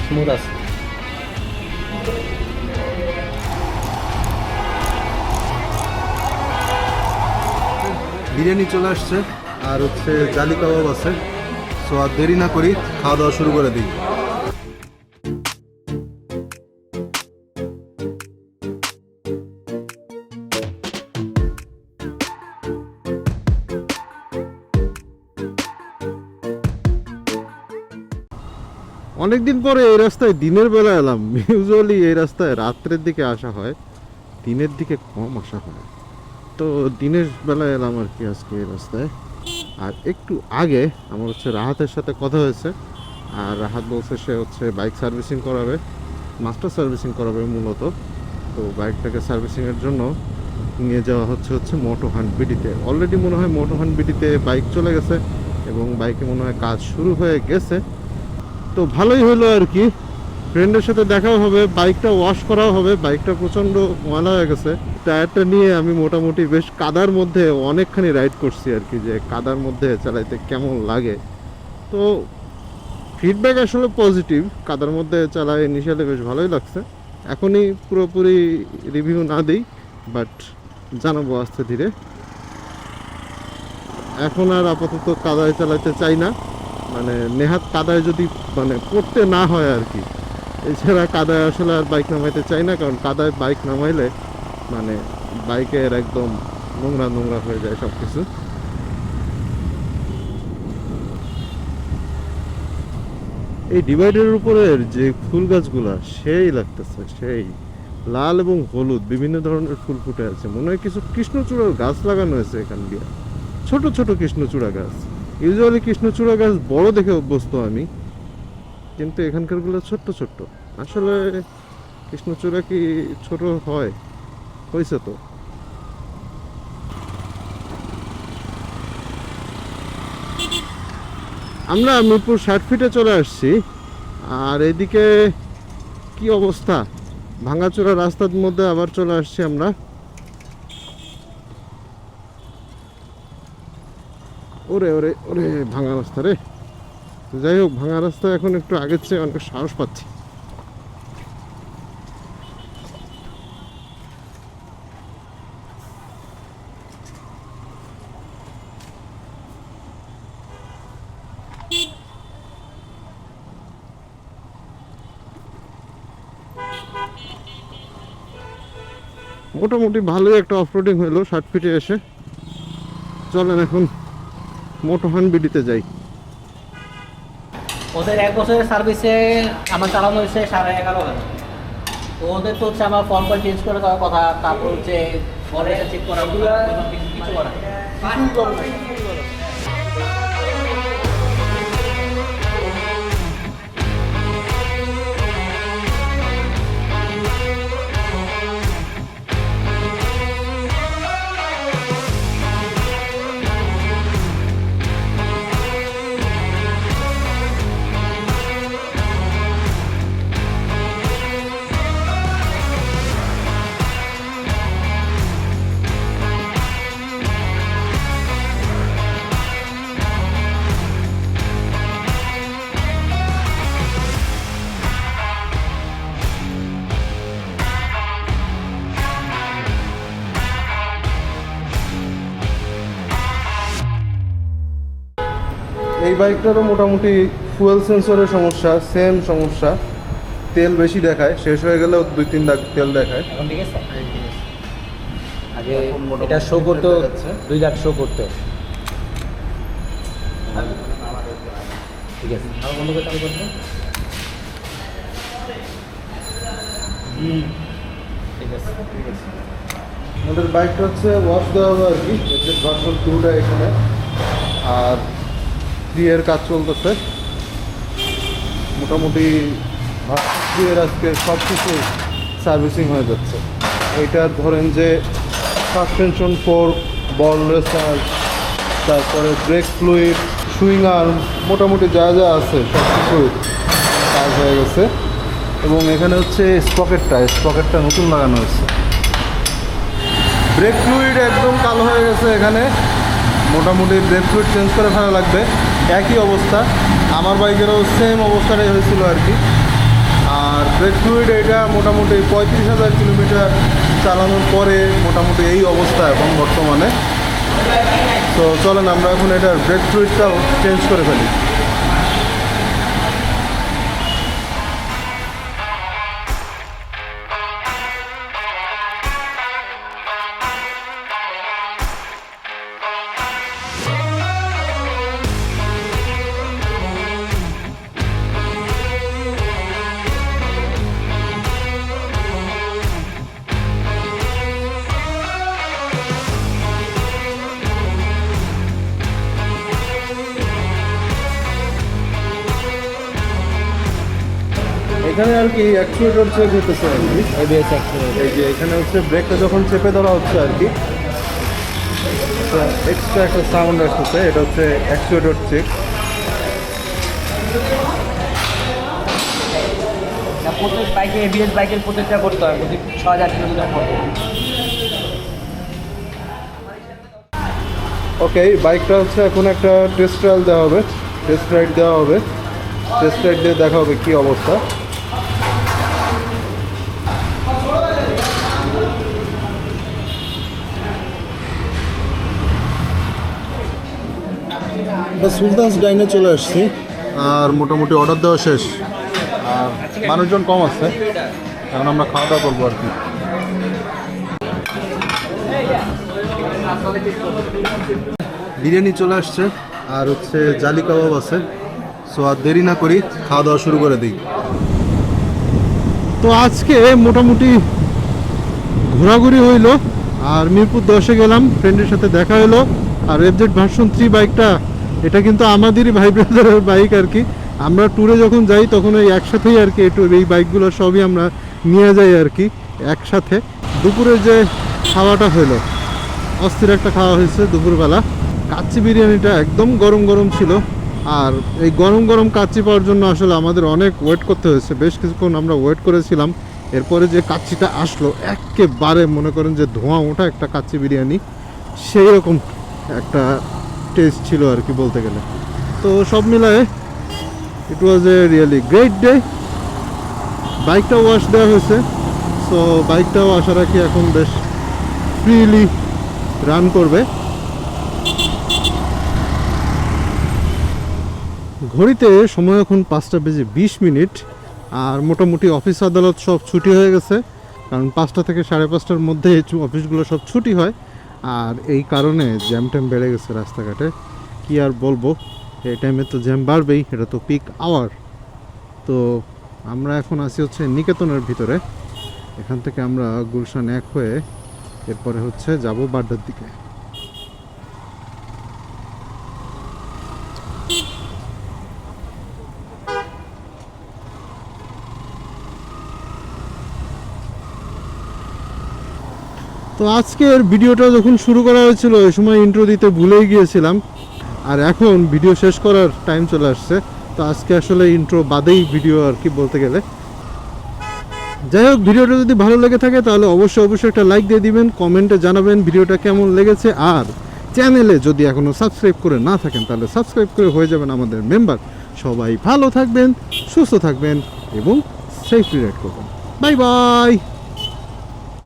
Smooth আছে। বিরিয়ানি চলে আসছে আর হচ্ছে জালি কাবাব আছে। সো আর দেরি না করি, খাওয়া দাওয়া শুরু করে দিই। অনেকদিন পরে এই রাস্তায় দিনের বেলা এলাম। ইউজুয়ালি এই রাস্তায় রাত্রের দিকে আসা হয়, দিনের দিকে কম আসা হয়। তো দিনের বেলা এলাম আর কি আজকে এই রাস্তায়। আর একটু আগে আমার হচ্ছে রাহাতের সাথে কথা হয়েছে, আর রাহাত বলছে সে হচ্ছে বাইক সার্ভিসিং করাবে, মাস্টার সার্ভিসিং করাবে মূলত। তো বাইকটাকে সার্ভিসিংয়ের জন্য নিয়ে যাওয়া হচ্ছে মোটো হান্ট বিডিতে। অলরেডি মনে হয় মোটো হান্ট বিডিতে বাইক চলে গেছে এবং বাইকে মনে হয় কাজ শুরু হয়ে গেছে। তো ভালোই হলো আর কি, ফ্রেন্ডের সাথে দেখাও হবে, বাইকটা ওয়াশ করাও হবে। বাইকটা প্রচণ্ড ময়লা হয়ে গেছে। টায়ারটা নিয়ে আমি মোটামুটি বেশ কাদার মধ্যে অনেকখানি রাইড করছি আর কি, যে কাদার মধ্যে চালাইতে কেমন লাগে। তো ফিডব্যাক আসলে পজিটিভ, কাদার মধ্যে চালায় ইনিশিয়ালি বেশ ভালোই লাগছে। এখনই পুরোপুরি রিভিউ না দিই, বাট জানাবো আস্তে ধীরে। এখন আর আপাতত কাদায় চালাতে চাই না, মানে নেহাত কাদায় যদি মানে পড়তে না হয় আর কি। এছাড়া কাদায় আসলে আর বাইক নামাইতে চাই না, কারণ কাদায় বাইক নামাইলে মানে বাইকের একদম নোংরা নোংরা হয়ে যায় সব কিছু। এই ডিভাইডের উপরের যে ফুল গাছগুলা সেই লাগতেছে, সেই লাল এবং হলুদ বিভিন্ন ধরনের ফুল ফুটে আছে। মনে হয় কিছু কৃষ্ণচূড়ার গাছ লাগানো হয়েছে এখান দিয়ে, ছোট ছোট কৃষ্ণচূড়া গাছ। ইউজুয়ালি কৃষ্ণচূড়া গাছ বড় দেখে অভ্যস্ত আমি, কিন্তু এখানকার গুলো ছোট্ট ছোট্ট। আসলে কৃষ্ণচূড়া কি ছোট হয়? হয়েছে তো। আমরা মিরপুর 60 ফিটে চলে আসছি। আর এদিকে কি অবস্থা, ভাঙাচোরা রাস্তার মধ্যে আবার চলে আসছি আমরা। ওরে ওরে ওরে, ভাঙা রাস্তা রে। যাই হোক, ভাঙা রাস্তা এখন একটু আগের চেয়ে অনেক সাহস পাচ্ছি। মোটামুটি ভালোই একটা অফরোডিং হইলো 60 ফিটে এসে। চলেন এখন মোটো হান্ট বিডিতে যাই। ওদের 1 বছরের সার্ভিসে আমার চালানো হয়েছে 11,500। তো ওদের তো হচ্ছে আমার ফর্ম চেঞ্জ করে দেওয়ার কথা, তারপর হচ্ছে বডিটা চেক করা, কিছু করা। এই বাইকটারও মোটামুটি ফুয়েল সেন্সরের সমস্যা, সেম সমস্যা। তেল বেশি দেখায়, শেষ হয়ে গেলেও 2-3 দাগ তেল দেখায়। এখন ঠিক আছে, আগে এটা শো করতো 2 দাগ শো করতো। ঠিক আছে, আর বন্ধ করে চালু করতো। ঠিক আছে ঠিক আছে। আমাদের বাইকটা হচ্ছে ওয়াশ দেওয়া হবে আর কি, হচ্ছে ভার্সন 2টা এখানে। আর 3 এর কাজ চলতেছে মোটামুটি। ভার্সন 3 এর আজকে সব কিছু সার্ভিসিং হয়ে যাচ্ছে। এইটার ধরেন যে সাসপেনশন ফোর্ক, বল রেসার, তারপরে ব্রেক ফ্লুইড, সুইং আর্ম, মোটামুটি যা যা আছে সব কিছু কাজ হয়ে গেছে। এবং এখানে হচ্ছে স্পকেটটা নতুন লাগানো হয়েছে। ব্রেক ফ্লুইড একদম কালো হয়ে গেছে এখানে, মোটামুটি ব্রেক ফ্লুইড চেঞ্জ করে ফেলা লাগবে। একই অবস্থা, আমার বাইকেরও সেম অবস্থাটাই হয়েছিল আর কি। আর ব্রেক ফ্লুইড এটা মোটামুটি 35,000 কিলোমিটার চালানোর পরে মোটামুটি এই অবস্থা এখন বর্তমানে। তো চলেন আমরা এখন এটার ব্রেক ফ্লুইডটাও চেঞ্জ করে ফেলি। এখানে আর কি অ্যাকচুয়েটর চেক হতেছে আর কি, ABS অ্যাক্সেলারেটর। এই যে এখানে হচ্ছে ব্রেকটা যখন চেপে ধরা হচ্ছে আর কি, এক্সট্রা একটা সাউন্ড আসতেছে, এটা হচ্ছে অ্যাকচুয়েটর চেক। প্রত্যেক বাইকে ABS বাইকের প্রত্যেকটা করতে হয় প্রতি 6,000 কিলোমিটার পর। ওকে, বাইকটা হচ্ছে এখন একটা টেস্ট ট্রায়াল দেওয়া হবে, টেস্ট রাইড দেওয়া হবে, টেস্ট রাইড দিয়ে দেখা হবে কী অবস্থা। সুলতানস ডাইনে চলে আসছি আর মোটামুটি অর্ডার দেওয়া শেষ, আর মানুষজন কম আছে, এখন আমরা খাওয়া দাওয়া করবো আর কি। বিরিয়ানি চলে আসছে আর হচ্ছে জালি কাবাব আছে। সো আর দেরি না করি, খাওয়া দাওয়া শুরু করে দিই। তো আজকে মোটামুটি ঘোরাঘুরি হইলো, আর মিরপুর 10-এ গেলাম, ফ্রেন্ডের সাথে দেখা হলো। আর FZ ভার্সন 3 বাইকটা এটা কিন্তু আমাদেরই ভাই ব্রাদারের বাইক আর কি। আমরা ট্যুরে যখন যাই তখন ওই একসাথেই আর কি এই বাইকগুলো সবই আমরা নিয়ে যাই আর কি একসাথে। দুপুরে যে খাওয়াটা হলো, অস্থির একটা খাওয়া হয়েছে দুপুরবেলা। কাচ্চি বিরিয়ানিটা একদম গরম গরম ছিল, আর এই গরম গরম কাচ্চি পাওয়ার জন্য আসলে আমাদের অনেক ওয়েট করতে হয়েছে, বেশ কিছুক্ষণ আমরা ওয়েট করেছিলাম। এরপরে যে কাচ্চিটা আসলো একেবারে মনে করেন যে ধোঁয়া ওঠা একটা কাচ্চি বিরিয়ানি, সেই রকম একটা টেস্ট ছিল আর কি বলতে গেলে। তো সব মিলায়ে ইট ওয়াজ এ রিয়েলি গ্রেট ডে। বাইকটা ওয়াশ দেওয়া হয়েছে, সো বাইকটাও আশা রাখি এখন বেশ ফ্রিলি রান করবে। ঘড়িতে সময় এখন 5:20, আর মোটামুটি অফিস আদালত সব ছুটি হয়ে গেছে, কারণ 5টা থেকে 5:30টার মধ্যে অফিসগুলো সব ছুটি হয়। আর এই কারণে জ্যাম ট্যাম বেড়ে গেছে রাস্তাঘাটে, কি আর বলবো, এই টাইমে তো জ্যাম বাড়বেই, এটা তো পিক আওয়ার। তো আমরা এখন আছি হচ্ছে নিকেতনের ভিতরে, এখান থেকে আমরা গুলশান 1 হয়ে এরপরে হচ্ছে যাব বাড্ডার দিকে। তো আজকের ভিডিওটা যখন শুরু করা হয়েছিল ওই সময় ইন্ট্রো দিতে ভুলেই গিয়েছিলাম, আর এখন ভিডিও শেষ করার টাইম চলে আসছে। তো আজকে আসলে ইন্ট্রো বাদেই ভিডিও আর কি বলতে গেলে। যাই হোক, ভিডিওটা যদি ভালো লেগে থাকে তাহলে অবশ্যই একটা লাইক দিয়ে দিবেন, কমেন্টে জানাবেন ভিডিওটা কেমন লেগেছে। আর চ্যানেলে যদি এখনও সাবস্ক্রাইব করে না থাকেন তাহলে সাবস্ক্রাইব করে হয়ে যাবেন আমাদের মেম্বার। সবাই ভালো থাকবেন, সুস্থ থাকবেন এবং সেফলি রাইড করবেন। Bye bye.